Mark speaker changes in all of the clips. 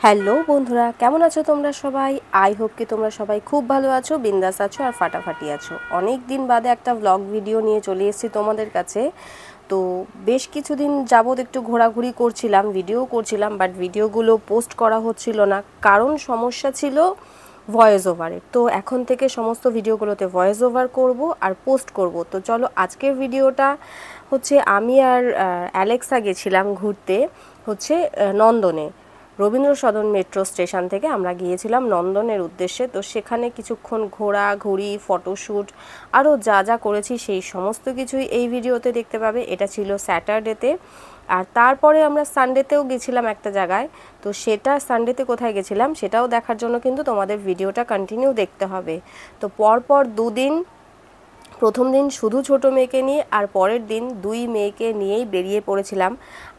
Speaker 1: Hello বন্ধুরা, কেমন আছো তোমরা সবাই? আই হোপ কি তোমরা সবাই খুব ভালো আছো, বিন্দাস আছো আর ফাটাফাটি আছো। অনেক দিন বাদে একটা ব্লগ ভিডিও নিয়ে চলে এসেছি তোমাদের কাছে। তো বেশ কিছুদিন যাবত একটু ঘোরাঘুরি করছিলাম, ভিডিও করছিলাম, বাট ভিডিওগুলো পোস্ট করা হচ্ছিল না, কারণ সমস্যা ছিল ভয়েস ওভারের। তো এখন থেকে সমস্ত ভিডিওগুলোতে ভয়েস ওভার করব আর পোস্ট করব। তো চলো আজকের ভিডিওটা হচ্ছে আমি আর অ্যালেক্সা গেছিলাম ঘুরতে হচ্ছে নন্দনে। রবীন্দ্র সদন মেট্রো স্টেশন থেকে আমরা গিয়েছিলাম নন্দনের উদ্দেশ্যে। তো সেখানে কিছুক্ষণ ঘোরাঘুরি, ফটোশ্যুট, আরও যা যা করেছি সেই সমস্ত কিছুই এই ভিডিওতে দেখতে পাবে। এটা ছিল স্যাটারডেতে। আর তারপরে আমরা সানডেতেও গেছিলাম একটা জায়গায়। তো সেটা সানডেতে কোথায় গেছিলাম সেটাও দেখার জন্য কিন্তু তোমাদের ভিডিওটা কন্টিনিউ দেখতে হবে। তো পরপর দুদিন, প্রথম দিন শুধু ছোট মেয়েকে নিয়ে আর পরের দিন দুই মেয়েকে নিয়েই বেরিয়ে পড়েছিলাম।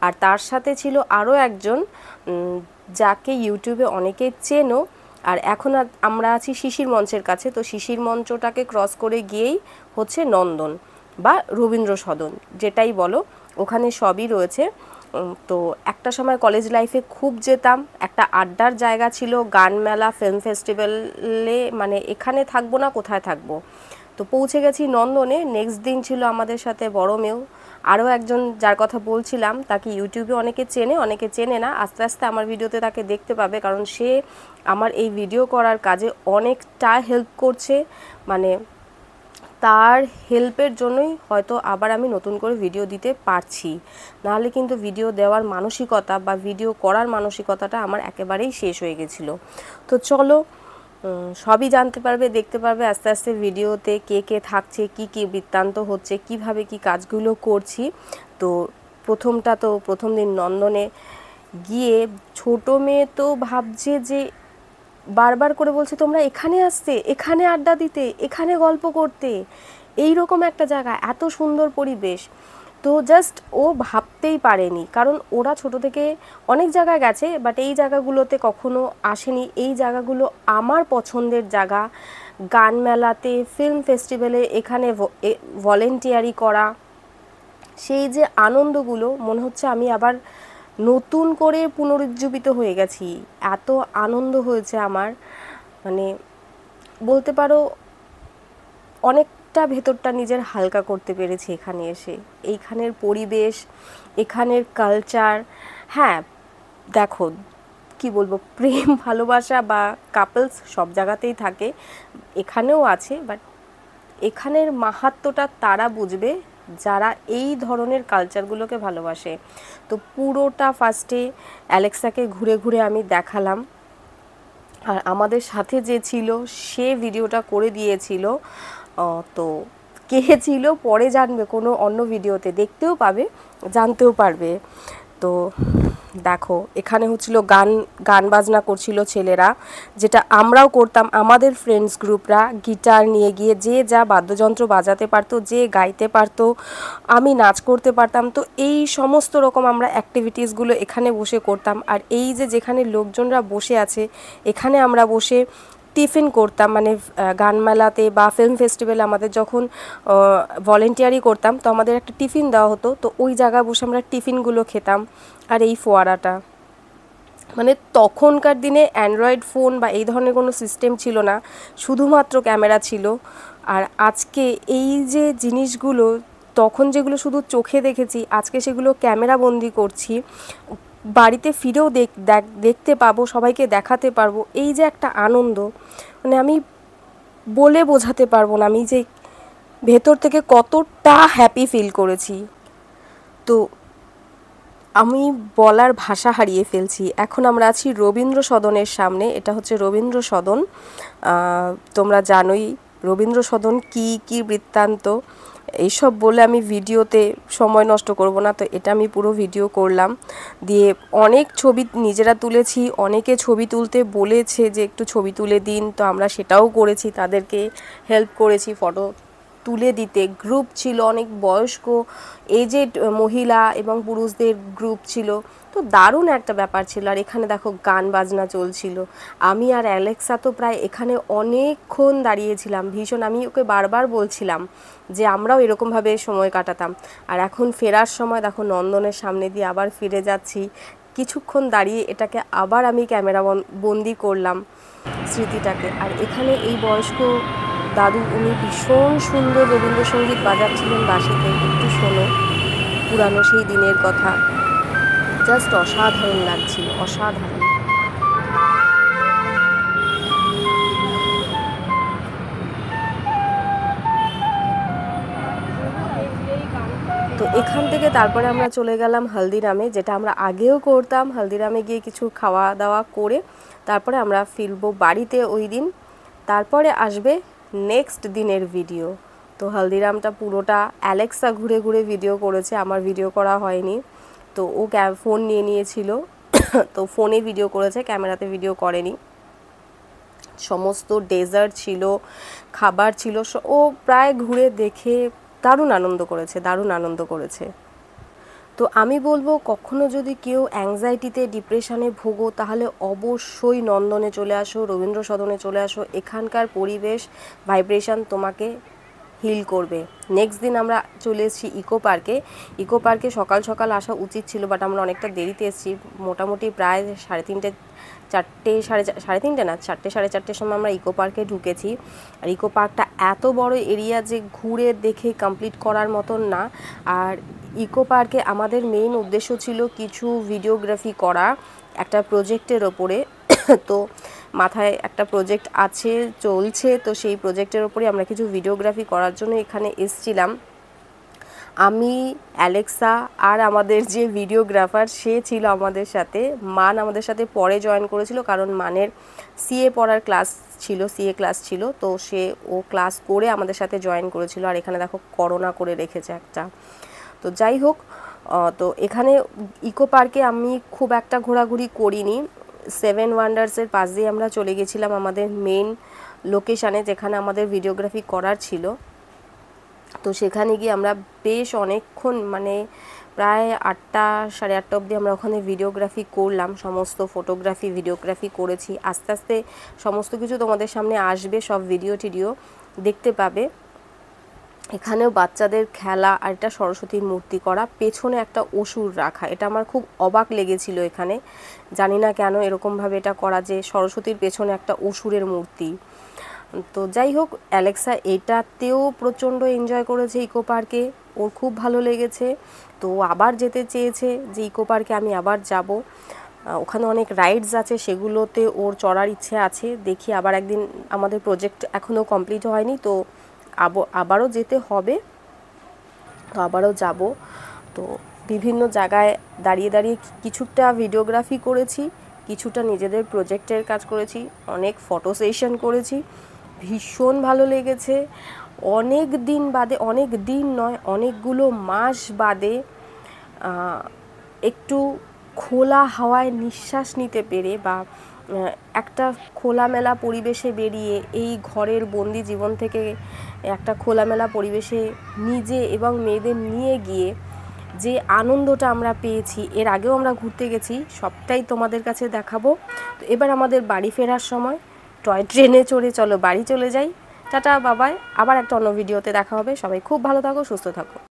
Speaker 1: আর তার সাথে ছিল আরও একজন, যাকে ইউটিউবে অনেকে চেনো। আর এখন আমরা আছি শিশির মঞ্চের কাছে। তো শিশির মঞ্চটাকে ক্রস করে গিয়েই হচ্ছে নন্দন বা রবীন্দ্র সদন, যেটাই বলো, ওখানে সবই রয়েছে। তো একটা সময় কলেজ লাইফে খুব যেতাম, একটা আড্ডার জায়গা ছিল, গান মেলা, ফিল্ম ফেস্টিভ্যালে, মানে এখানে থাকবো না কোথায় থাকবো। তো পৌঁছে গেছি নন্দনে। নেক্সট দিন ছিল আমাদের সাথে বড় মেয়েও। আরও একজন যার কথা বলছিলাম, তাকে ইউটিউবে অনেকে চেনে, অনেকে চেনে না। আস্তে আস্তে আমার ভিডিওতে তাকে দেখতে পাবে, কারণ সে আমার এই ভিডিও করার কাজে অনেকটা হেল্প করছে। মানে তার হেল্পের জন্যই হয়তো আবার আমি নতুন করে ভিডিও দিতে পারছি, নাহলে কিন্তু ভিডিও দেওয়ার মানসিকতা বা ভিডিও করার মানসিকতাটা আমার একেবারেই শেষ হয়ে গেছিলো। তো চলো সবই জানতে পারবে, দেখতে পারবে আস্তে আস্তে ভিডিওতে কে কে থাকছে, কি কি বৃত্তান্ত হচ্ছে, কিভাবে কি কাজগুলো করছি। তো প্রথম দিন নন্দনে গিয়ে ছোট মেয়ে তো ভাবছে যে, বারবার করে বলছে তোমরা এখানে আসতে, এখানে আড্ডা দিতে, এখানে গল্প করতে, এই রকম একটা জায়গা, এত সুন্দর পরিবেশ। তো জাস্ট ও ভাবতেই পারেনি, কারণ ওরা ছোট থেকে অনেক জায়গায় গেছে, বাট এই জায়গাগুলোতে কখনো আসেনি। এই জায়গাগুলো আমার পছন্দের জায়গা। গান মেলাতে, ফিল্ম ফেস্টিভ্যালে, এখানে ভলেন্টিয়ারি করা, সেই যে আনন্দগুলো, মনে হচ্ছে আমি আবার নতুন করে পুনরুজ্জীবিত হয়ে গেছি। এত আনন্দ হয়েছে আমার, মানে বলতে পারো অনেকটা ভেতরটা নিজের হালকা করতে পেরেছি এখানে এসে। এইখানের পরিবেশ, এখানের কালচার। হ্যাঁ, দেখো কি বলবো, প্রেম ভালোবাসা বা কাপলস সব জায়গাতেই থাকে, এখানেও আছে, বাট এখানের মাহাত্ম্যটা তারা বুঝবে যারা এই ধরনের কালচারগুলোকে ভালোবাসে। তো পুরোটা ফার্স্টে অ্যালেক্সাকে ঘুরে ঘুরে আমি দেখালাম, আর আমাদের সাথে যে ছিল সে ভিডিওটা করে দিয়েছিল। তো কে ছিল পরে জানবে, কোনো অন্য ভিডিওতে দেখতেও পাবে, জানতেও পারবে। তো দেখো এখানে হচ্ছিল গান গান বাজনা করছিল ছেলেরা, যেটা আমরাও করতাম। আমাদের ফ্রেন্ডস গ্রুপরা গিটার নিয়ে গিয়ে যে যা বাদ্যযন্ত্র বাজাতে পারতো, যে গাইতে পারতো, আমি নাচ করতে পারতাম। তো এই সমস্ত রকম আমরা অ্যাক্টিভিটিসগুলো এখানে বসে করতাম। আর এই যে যেখানে লোকজনরা বসে আছে, এখানে আমরা বসে টিফিন করতাম। মানে গান মেলাতে বা ফিল্ম ফেস্টিভ্যালে আমাদের যখন ভলেন্টিয়ারি করতাম, তো আমাদের একটা টিফিন দেওয়া হতো। তো ওই জায়গায় বসে আমরা টিফিনগুলো খেতাম। আর এই ফোয়ারাটা, মানে তখনকার দিনে অ্যান্ড্রয়েড ফোন বা এই ধরনের কোনো সিস্টেম ছিল না, শুধুমাত্র ক্যামেরা ছিল। আর আজকে এই যে জিনিসগুলো, তখন যেগুলো শুধু চোখে দেখেছি, আজকে সেগুলো ক্যামেরা বন্দি করছি, বাড়িতে ফিরেও দেখতে পাবো, সবাইকে দেখাতে পারবো। এই যে একটা আনন্দ, মানে আমি বলে বোঝাতে পারবো না আমি যে ভেতর থেকে কতটা হ্যাপি ফিল করেছি। তো আমি বলার ভাষা হারিয়ে ফেলছি। এখন আমরা আছি রবীন্দ্র সদনের সামনে। এটা হচ্ছে রবীন্দ্র সদন। তোমরা জানোই রবীন্দ্র সদন কী কী বৃত্তান্ত। এইসব বলে আমি ভিডিওতে সময় নষ্ট করব না, তো এটা আমি পুরো ভিডিও করলাম। দিয়ে অনেক ছবি নিজেরা তুলেছি, অনেকে ছবি তুলতে বলেছে যে একটু ছবি তুলে দিন, তো আমরা সেটাও করেছি, তাদেরকে হেল্প করেছি ফটো তুলে দিতে। গ্রুপ ছিল অনেক বয়স্ক, এজেড মহিলা এবং পুরুষদের গ্রুপ ছিল। তো দারুণ একটা ব্যাপার ছিল। আর এখানে দেখো গান বাজনা চলছিল। আমি আর অ্যালেক্সা তো প্রায় এখানে অনেকক্ষণ দাঁড়িয়েছিলাম। ভীষণ, আমি ওকে বারবার বলছিলাম যে আমরাও এরকমভাবে সময় কাটাতাম। আর এখন ফেরার সময় দেখো নন্দনের সামনে দিয়ে আবার ফিরে যাচ্ছি। কিছুক্ষণ দাঁড়িয়ে এটাকে আবার আমি ক্যামেরা বন্দি করলাম স্মৃতিটাকে। আর এখানে এই বয়স্ক দাদু উনি ভীষণ সুন্দর রবীন্দ্রসঙ্গীত বাজাচ্ছিলেন বাঁশিতে, একটু শোনো পুরানো সেই দিনের কথা, জাস্ট অসাধারণ লাগছিল, অসাধারণ। তো এখান থেকে তারপরে আমরা চলে গেলাম হলদিরামে, যেটা আমরা আগেও করতাম। হলদিরামে গিয়ে কিছু খাওয়া দাওয়া করে তারপরে আমরা ফিরবো বাড়িতে ওই দিন। তারপরে আসবে নেক্সট দিনের ভিডিও। তো হলদিরামটা পুরোটা অ্যালেক্সা ঘুরে ঘুরে ভিডিও করেছে, আমার ভিডিও করা হয়নি। তো ও ফোন নিয়ে নিয়েছিল, তো ফোনে ভিডিও করেছে, ক্যামেরাতে ভিডিও করেনি। সমস্ত ডেজার্ট ছিল, খাবার ছিল, ও প্রায় ঘুরে দেখে দারুণ আনন্দ করেছে, দারুণ আনন্দ করেছে। তো আমি বলবো কখনো যদি কেউ অ্যাংজাইটিতে ডিপ্রেশনে ভোগো তাহলে অবশ্যই নন্দনে চলে আসো, রবীন্দ্র সদনে চলে আসো। এখানকার পরিবেশ ভাইব্রেশন তোমাকে হিল করবে। নেক্সট দিন আমরা চলে এসেছি ইকো পার্কে। ইকো পার্কে সকাল সকাল আসা উচিত ছিল, বাট আমরা অনেকটা দেরিতে এসেছি। মোটামুটি প্রায় 3:30 সাড়ে তিনটে না 4টে 4:30 সময় আমরা ইকো পার্কে ঢুকেছি। আর ইকো পার্কটা এত বড় এরিয়া যে ঘুরে দেখে কমপ্লিট করার মতন না। আর ইকো পার্কে আমাদের মেইন উদ্দেশ্য ছিল কিছু ভিডিওগ্রাফি করা একটা প্রজেক্টের ওপরে। তো মাথায় একটা প্রজেক্ট আছে, চলছে, তো সেই প্রজেক্টের ওপরে আমরা কিছু ভিডিওগ্রাফি করার জন্য এখানে এসেছিলাম। আমি, অ্যালেক্সা আর আমাদের যে ভিডিওগ্রাফার সে ছিল আমাদের সাথে। মান আমাদের সাথে পরে জয়েন করেছিল, কারণ মানের সিএ পড়ার ক্লাস ছিল, সিএ ক্লাস ছিল, তো ও ক্লাস করে আমাদের সাথে জয়েন করেছিল। আর এখানে দেখো করোনা করে রেখেছে একটা। তো যাই হোক, তো এখানে ইকো পার্কে আমি খুব একটা ঘোরাঘুরি করিনি। 7 ওয়ান্ডার্সের পাশ দিয়ে আমরা চলে গেছিলাম আমাদের মেন লোকেশানে, যেখানে আমাদের ভিডিওগ্রাফি করার ছিল। তো সেখানে গিয়ে আমরা বেশ অনেকক্ষণ, মানে প্রায় 8টা 8:30 অবধি আমরা ওখানে ভিডিওগ্রাফি করলাম, সমস্ত ফটোগ্রাফি ভিডিওগ্রাফি করেছি। আস্তে আস্তে সমস্ত কিছু তোমাদের সামনে আসবে, সব ভিডিও টিডিও দেখতে পাবে। এখানেও বাচ্চাদের খেলা, আর এটা সরস্বতীর মূর্তি করা, পেছনে একটা অসুর রাখা, এটা আমার খুব অবাক লেগেছিল। এখানে জানি না কেন এরকমভাবে এটা করা, যে সরস্বতীর পেছনে একটা অসুরের মূর্তি। তো যাই হোক, অ্যালেক্সা এটাতেও প্রচণ্ড এনজয় করেছে ইকো পার্কে, ওর খুব ভালো লেগেছে। তো আবার যেতে চেয়েছে যে ইকো পার্কে আমি আবার যাব। ওখানে অনেক রাইডস আছে, সেগুলোতে ওর চড়ার ইচ্ছে আছে। দেখি আবার একদিন, আমাদের প্রজেক্ট এখনও কমপ্লিট হয়নি, তো আবারও যেতে হবে, তো আবারও যাব। তো বিভিন্ন জায়গায় দাঁড়িয়ে দাঁড়িয়ে কিছুটা ভিডিওগ্রাফি করেছি, কিছুটা নিজেদের প্রজেক্টের কাজ করেছি, অনেক ফটো সেশন করেছি। ভীষণ ভালো লেগেছে। অনেক দিন বাদে, অনেক দিন নয়, অনেকগুলো মাস বাদে একটু খোলা হাওয়ায় নিঃশ্বাস নিতে পেরে, বা একটা খোলামেলা পরিবেশে বেরিয়ে, এই ঘরের বন্দি জীবন থেকে একটা খোলামেলা পরিবেশে নিজে এবং মেয়েদের নিয়ে গিয়ে যে আনন্দটা আমরা পেয়েছি, এর আগেও আমরা ঘুরতে গেছি, সবটাই তোমাদের কাছে দেখাবো। তো এবার আমাদের বাড়ি ফেরার সময় টয় ট্রেনে চড়ে চলো বাড়ি চলে যাই। টাটা, বাবাই, আবার একটা অন্য ভিডিওতে দেখা হবে। সবাই খুব ভালো থাকো, সুস্থ থাকো।